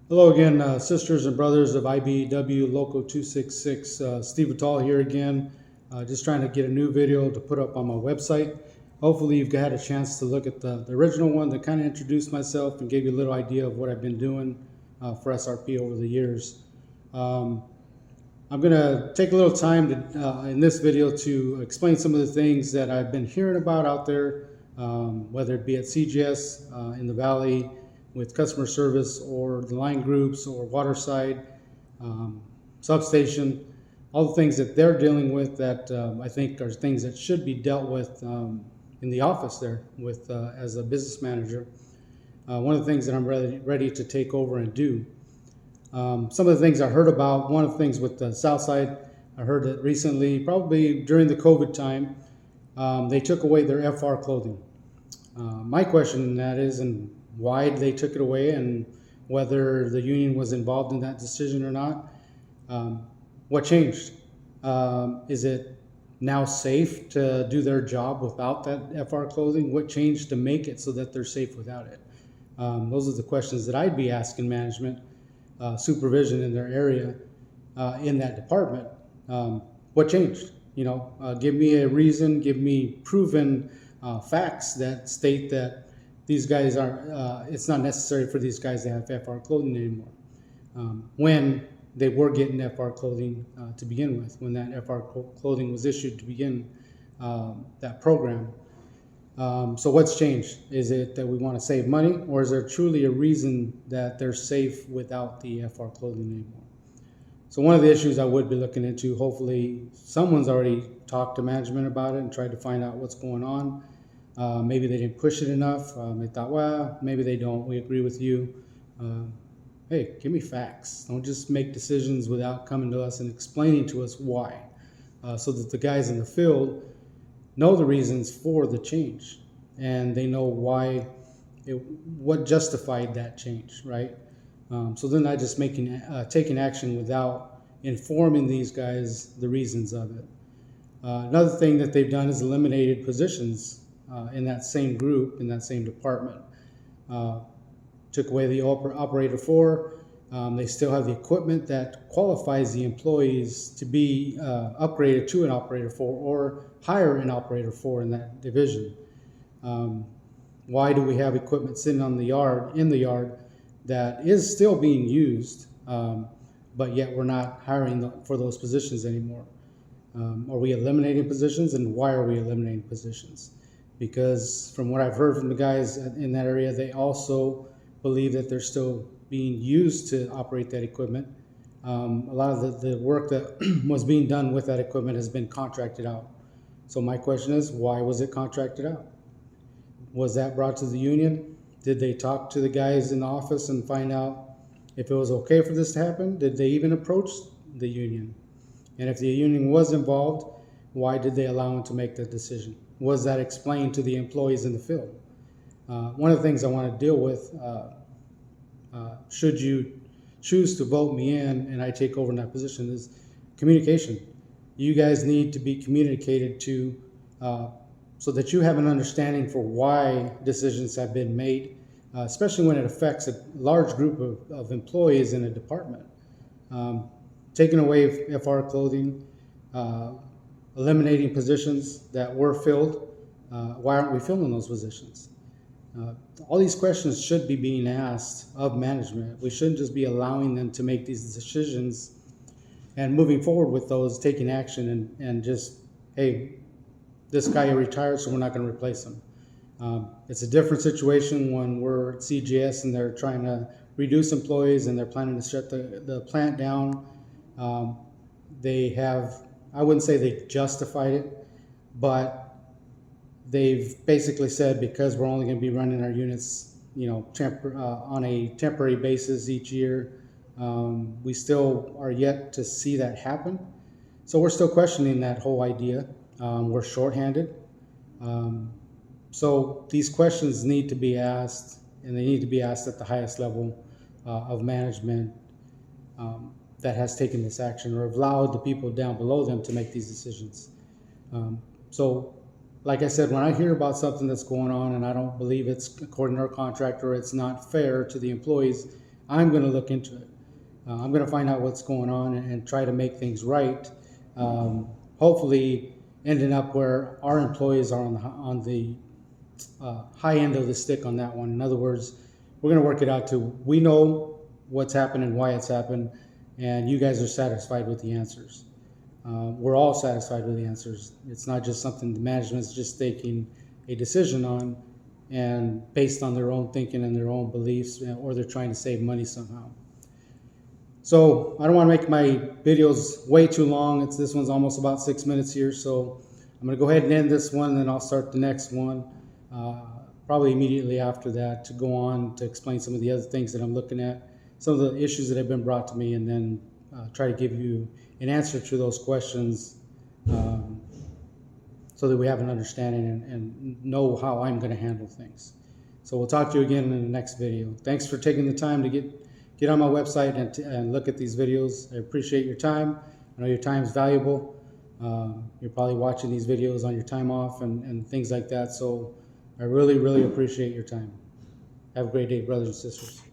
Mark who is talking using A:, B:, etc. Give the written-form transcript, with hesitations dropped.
A: Hello again, sisters and brothers of IBW Local 266. Steve Vitale here again, just trying to get a new video to put up on my website. Hopefully you've had a chance to look at the original one that kind of introduced myself and gave you a little idea of what I've been doing for SRP over the years. Um, I'm going to take a little time in this video to explain some of the things that I've been hearing about out there, whether it be at CGS in the Valley with customer service or the line groups or Waterside, substation, all the things that they're dealing with that I think are things that should be dealt with in the office there with as a business manager. One of the things that I'm ready to take over and do. Some of the things I heard about, one of the things with the Southside, I heard that recently, probably during the COVID time, they took away their FR clothing. My question in that is, and why they took it away, and whether the union was involved in that decision or not. What changed? Is it now safe to do their job without that FR clothing? What changed to make it so that they're safe without it? Those are the questions that I'd be asking management. Supervision in their area in that department. What changed? Give me a reason, give me proven facts that state that these guys aren't, it's not necessary for these guys to have FR clothing anymore. When they were getting FR clothing to begin with, when that FR clothing was issued to begin that program. So what's changed? Is it that we want to save money, or is there truly a reason that they're safe without the FR clothing anymore? So one of the issues I would be looking into, hopefully someone's already talked to management about it and tried to find out what's going on. Maybe they didn't push it enough. They thought, well, maybe they don't. We agree with you. Hey, give me facts. Don't just make decisions without coming to us and explaining to us why, so that the guys in the field know the reasons for the change, and they know what justified that change, right? So then I just taking action without informing these guys the reasons of it. Another thing that they've done is eliminated positions in that same group, in that same department. Took away the operator 4. They still have the equipment that qualifies the employees to be upgraded to an operator 4 or hire an operator 4 in that division. Why do we have equipment sitting in the yard that is still being used, but yet we're not hiring for those positions anymore? Are we eliminating positions, and why are we eliminating positions? Because from what I've heard from the guys in that area, they also believe that they're still being used to operate that equipment. A lot of the work that was being done with that equipment has been contracted out. So my question is, why was it contracted out? Was that brought to the union? Did they talk to the guys in the office and find out if it was okay for this to happen? Did they even approach the union? And if the union was involved, why did they allow them to make that decision? Was that explained to the employees in the field? One of the things I want to deal with, should you choose to vote me in and I take over in that position, is communication. You guys need to be communicated to so that you have an understanding for why decisions have been made, especially when it affects a large group of employees in a department. Taking away FR clothing, eliminating positions that were filled. Why aren't we filling those positions? All these questions should be being asked of management. We shouldn't just be allowing them to make these decisions and moving forward with those, taking action and just, hey, this guy retired, so we're not going to replace him. It's a different situation when we're at CGS and they're trying to reduce employees and they're planning to shut the plant down. They have, I wouldn't say they justified it, but they've basically said, because we're only going to be running our units, on a temporary basis each year, we still are yet to see that happen. So we're still questioning that whole idea. We're shorthanded. So these questions need to be asked, and they need to be asked at the highest level of management that has taken this action or have allowed the people down below them to make these decisions. So like I said, when I hear about something that's going on and I don't believe it's according to our contract or it's not fair to the employees, I'm going to look into it. I'm going to find out what's going on and try to make things right. Hopefully, ending up where our employees are on the high end of the stick on that one. In other words, we're going to work it out to we know what's happened and why it's happened, and you guys are satisfied with the answers. We're all satisfied with the answers. It's not just something the management's just taking a decision on and based on their own thinking and their own beliefs, or they're trying to save money somehow. So I don't want to make my videos way too long. This one's almost about 6 minutes here, so I'm going to go ahead and end this one, and I'll start the next one probably immediately after that to go on to explain some of the other things that I'm looking at, some of the issues that have been brought to me, and then try to give you an answer to those questions so that we have an understanding and know how I'm going to handle things. So we'll talk to you again in the next video. Thanks for taking the time to get on my website and look at these videos. I appreciate your time. I know your time is valuable. You're probably watching these videos on your time off and things like that. So I really, really appreciate your time. Have a great day, brothers and sisters.